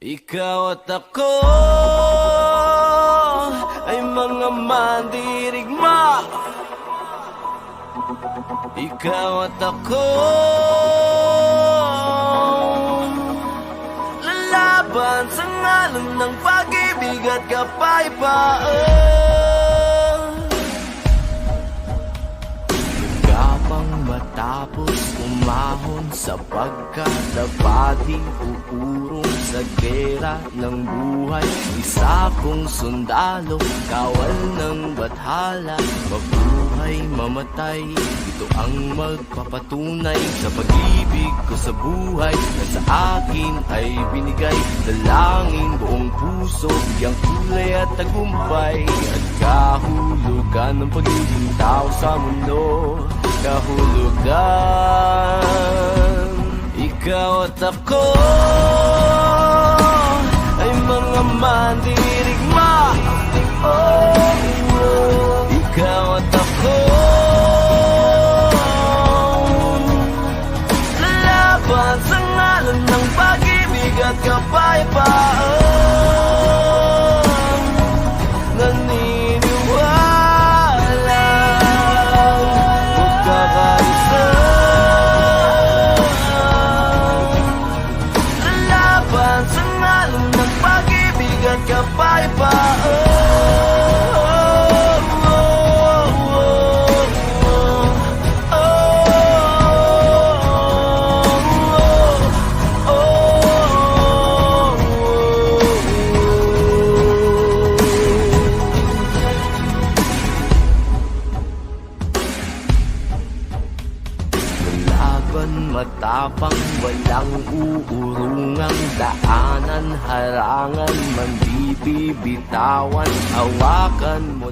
Ikaw at ako ay mga mandirigma. Ikaw at ako lalaban sa ngalan ng pag-ibig at kapayapaan. Gapang matapos umahon sapagkat dapating uurong sa gera ng buhay. Isa kong sundalo, kawal ng bathala, mabuhay, mamatay. Ito ang magpapatunay sa pag-ibig ko sa buhay na sa akin ay binigay. Dalangin buong puso, biyang kulay at tagumpay at kahulugan ng pagiging tao sa mundo. Kahulugan. Ikaw at ako ay mga mandirigma. Ikaw at ako lalaban sa ngalan ng pag-ibig at kapayapaan. Naniniwala magkakaisa, lalaban sa ngalan ng pag-ibig at kapayapaan. Matapang, walang uurungang daanan, harangan, man di bibitawan, hawakan mo.